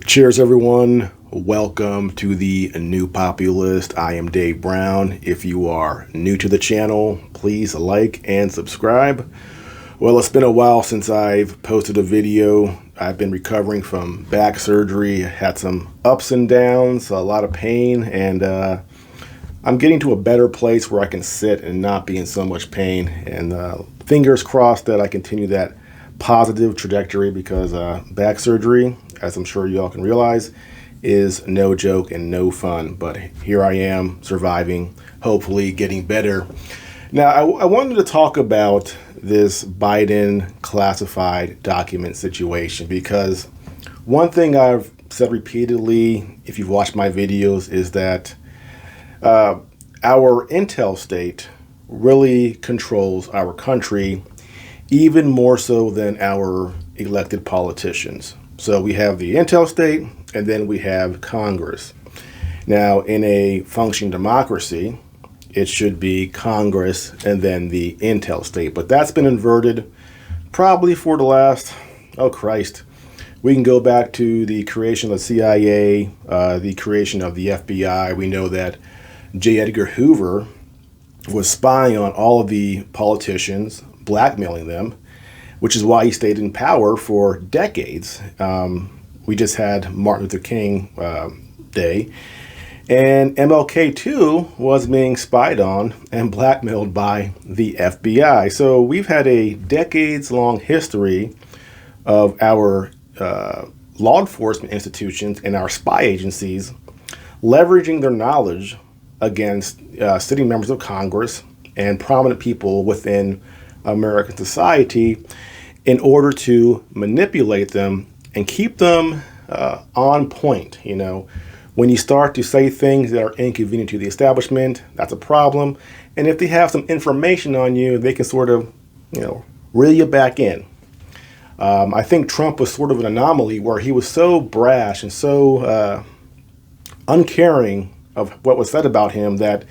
Cheers, everyone. Welcome to the New Populist. I am Dave Brown. If you are new to the channel, please like and subscribe. Well, it's been a while since I've posted a video. I've been recovering from back surgery, had some ups and downs, a lot of pain, and I'm getting to a better place where I can sit and not be in so much pain. And fingers crossed that I continue that positive trajectory, because back surgery, as I'm sure you all can realize, is no joke and no fun. But here I am, surviving, hopefully getting better. Now, I wanted to talk about this Biden classified document situation, because one thing I've said repeatedly, if you've watched my videos, is that our intel state really controls our country, even more so than our elected politicians. So we have the intel state, and then we have Congress. Now, in a functioning democracy, it should be Congress and then the intel state. But that's been inverted probably for the last, oh Christ, we can go back to the creation of the CIA, the creation of the FBI. We know that J. Edgar Hoover was spying on all of the politicians, blackmailing them, which is why he stayed in power for decades. We just had Martin Luther King Day, and MLK too was being spied on and blackmailed by the FBI. So we've had a decades-long history of our law enforcement institutions and our spy agencies leveraging their knowledge against sitting members of Congress and prominent people within American society in order to manipulate them and keep them on point. You know, when you start to say things that are inconvenient to the establishment, that's a problem. And if they have some information on you, they can sort of, reel you back in. I think Trump was sort of an anomaly, where he was so brash and so uncaring of what was said about him that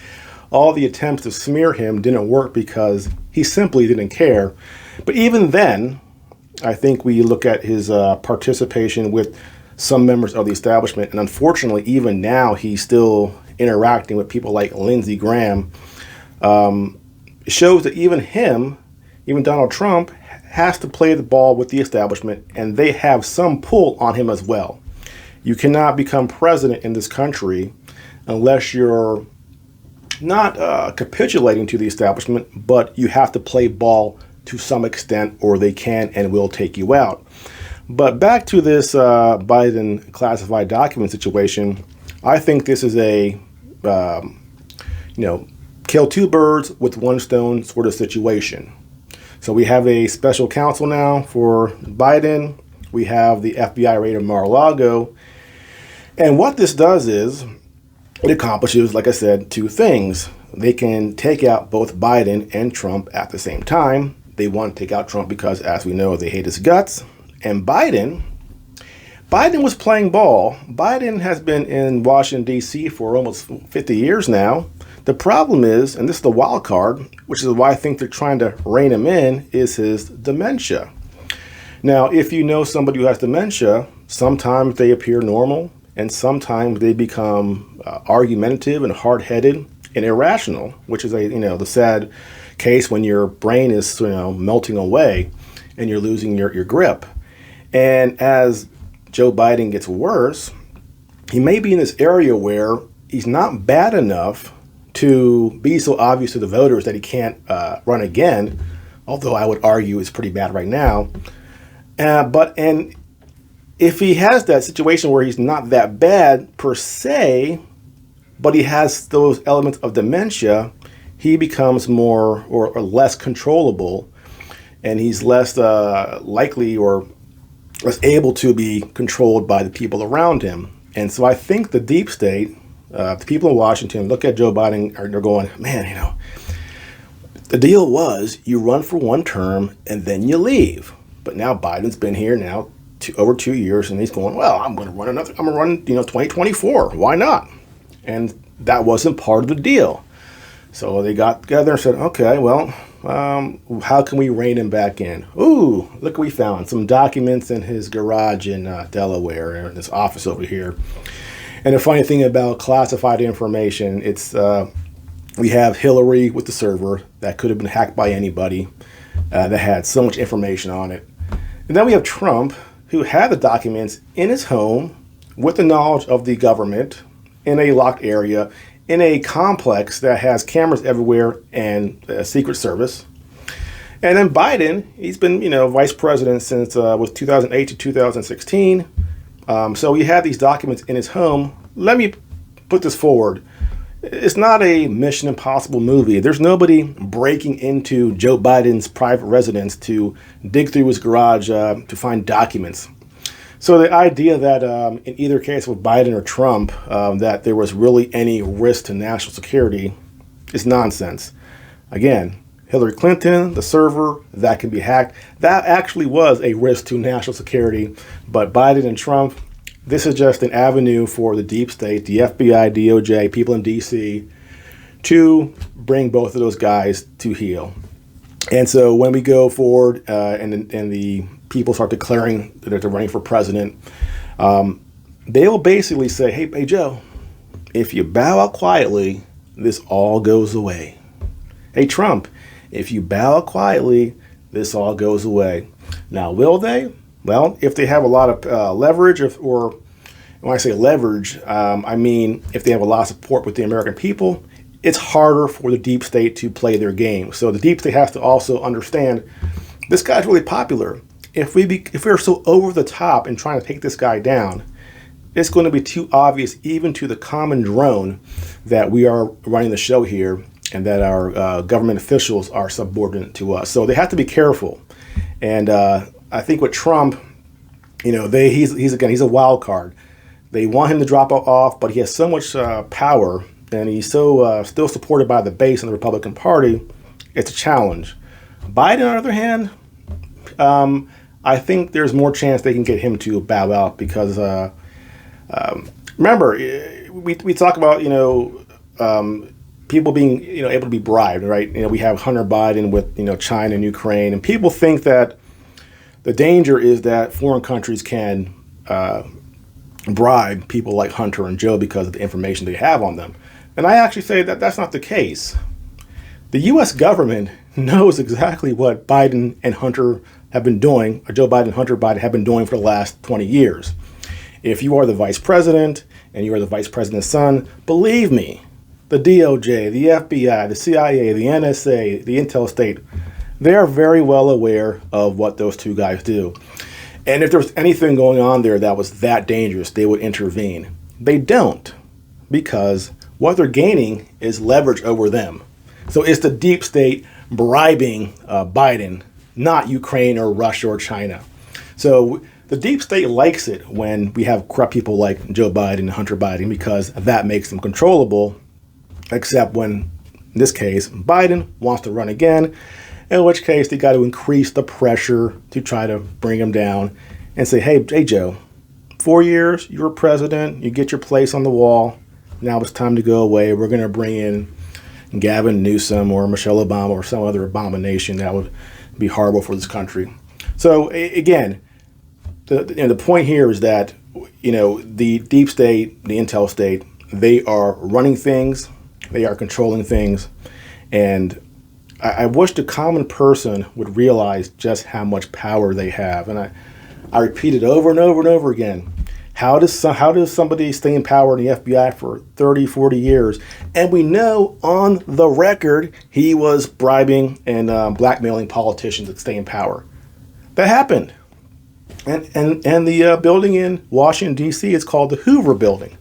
all the attempts to smear him didn't work, because he simply didn't care. But even then, I think we look at his participation with some members of the establishment, and unfortunately, even now, he's still interacting with people like Lindsey Graham. It shows that even Donald Trump, has to play the ball with the establishment, and they have some pull on him as well. You cannot become president in this country unless you're not capitulating to the establishment, but you have to play ball to some extent, or they can and will take you out. But back to this Biden classified document situation, I think this is a, kill two birds with one stone sort of situation. So we have a special counsel now for Biden. We have the FBI raid of Mar-a-Lago. And what this does is, it accomplishes, like I said, two things. They can take out both Biden and Trump at the same time. They want to take out Trump because, as we know, they hate his guts. And Biden was playing ball. Biden has been in Washington, D.C. for almost 50 years now. The problem is, and this is the wild card, which is why I think they're trying to rein him in, is his dementia. Now, if you know somebody who has dementia, sometimes they appear normal, and sometimes they become argumentative and hard-headed and irrational, which is the sad case when your brain is melting away and you're losing your grip. And as Joe Biden gets worse, he may be in this area where he's not bad enough to be so obvious to the voters that he can't run again, although I would argue it's pretty bad right now. And if he has that situation where he's not that bad per se, but he has those elements of dementia, he becomes more or less controllable, and he's less likely or less able to be controlled by the people around him. And so I think the deep state, the people in Washington, look at Joe Biden, they're going, man, the deal was you run for one term and then you leave. But now Biden's been here now over 2 years, and he's going, well, I'm going to run 2024. Why not? And that wasn't part of the deal. So they got together and said, okay, well, How can we rein him back in? Ooh, look what we found. Some documents in his garage in Delaware, in his office over here. And the funny thing about classified information, it's we have Hillary with the server that could have been hacked by anybody that had so much information on it. And then we have Trump, who had the documents in his home with the knowledge of the government in a locked area, in a complex that has cameras everywhere and a Secret Service. And then Biden, he's been, vice president since was 2008 to 2016. So he had these documents in his home. Let me put this forward. It's not a Mission Impossible movie. There's nobody breaking into Joe Biden's private residence to dig through his garage to find documents. So the idea that in either case with Biden or Trump, that there was really any risk to national security is nonsense. Again, Hillary Clinton, the server, that can be hacked. That actually was a risk to national security. But Biden and Trump, this is just an avenue for the deep state, the FBI, DOJ, people in D.C., to bring both of those guys to heel. And so when we go forward and the people start declaring that they're running for president, they'll basically say, hey, Joe, if you bow out quietly, this all goes away. Hey, Trump, if you bow out quietly, this all goes away. Now, will they? Well, if they have a lot of leverage, or when I say leverage, I mean if they have a lot of support with the American people, it's harder for the deep state to play their game. So the deep state has to also understand this guy's really popular. If we're so over the top in trying to take this guy down, it's going to be too obvious even to the common drone that we are running the show here and that our government officials are subordinate to us. So they have to be careful. And I think with Trump, he's a wild card. They want him to drop off, but he has so much power, and he's so still supported by the base in the Republican Party. It's a challenge. Biden, on the other hand, I think there's more chance they can get him to bow out because remember, we talk about people being able to be bribed, right? We have Hunter Biden with China and Ukraine, and people think that the danger is that foreign countries can bribe people like Hunter and Joe because of the information they have on them. And I actually say that that's not the case. The U.S. government knows exactly what Biden and Hunter have been doing, or Joe Biden and Hunter Biden have been doing for the last 20 years. If you are the vice president and you are the vice president's son, believe me, the DOJ, the FBI, the CIA, the NSA, the Intel State, they are very well aware of what those two guys do. And if there was anything going on there that was that dangerous, they would intervene. They don't, because what they're gaining is leverage over them. So it's the deep state bribing Biden, not Ukraine or Russia or China. So the deep state likes it when we have corrupt people like Joe Biden and Hunter Biden because that makes them controllable, except when, in this case, Biden wants to run again, in which case they got to increase the pressure to try to bring him down and say, hey, Joe, 4 years, you're president, you get your place on the wall, now it's time to go away. We're going to bring in Gavin Newsom or Michelle Obama or some other abomination that would be horrible for this country. So again, the point here is that the deep state, the intel state, they are running things, they are controlling things, and I wish the common person would realize just how much power they have. And I repeat it over and over and over again. How does somebody stay in power in the FBI for 30, 40 years? And we know on the record he was bribing and blackmailing politicians to stay in power. That happened. And the building in Washington, D.C. is called the Hoover Building.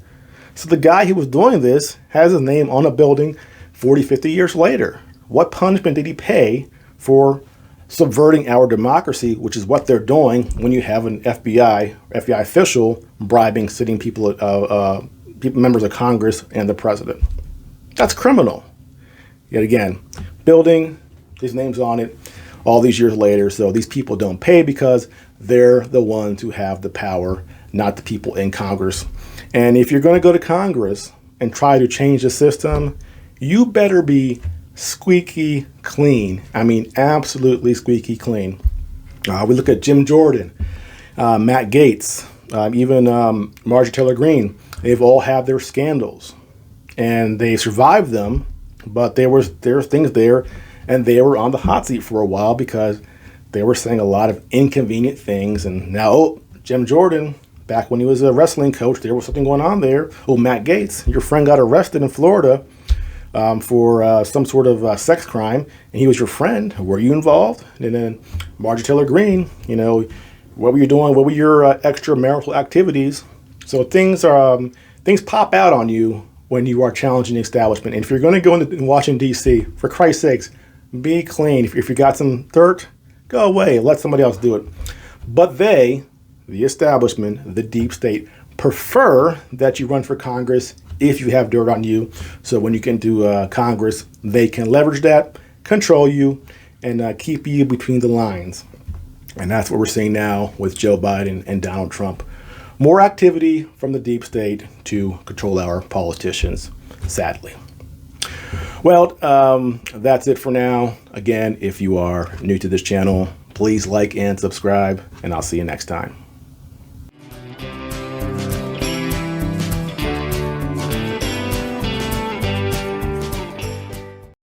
So the guy who was doing this has his name on a building 40, 50 years later. What punishment did he pay for subverting our democracy, which is what they're doing when you have an FBI official bribing sitting people, members of Congress and the president? That's criminal. Yet again, building, his name's on it all these years later. So these people don't pay because they're the ones who have the power, not the people in Congress. And if you're going to go to Congress and try to change the system, you better be squeaky clean. I mean, absolutely squeaky clean. We look at Jim Jordan, Matt Gaetz, even Marjorie Taylor Greene. They've all had their scandals, and they survived them. But there were things there, and they were on the hot seat for a while because they were saying a lot of inconvenient things. And now, Jim Jordan, back when he was a wrestling coach, there was something going on there. Oh, Matt Gaetz, your friend got arrested in Florida for some sort of sex crime, and he was your friend. Were you involved? And then Marjorie Taylor Greene, what were you doing? What were your extramarital activities? So things pop out on you when you are challenging the establishment. And if you're going to go in Washington, D.C., for Christ's sakes, be clean. If you got some dirt, go away. Let somebody else do it. But they, the establishment, the deep state, prefer that you run for Congress if you have dirt on you. So when you get into Congress, they can leverage that, control you, and keep you between the lines. And that's what we're seeing now with Joe Biden and Donald Trump. More activity from the deep state to control our politicians, sadly. Well, that's it for now. Again, if you are new to this channel, please like and subscribe, and I'll see you next time.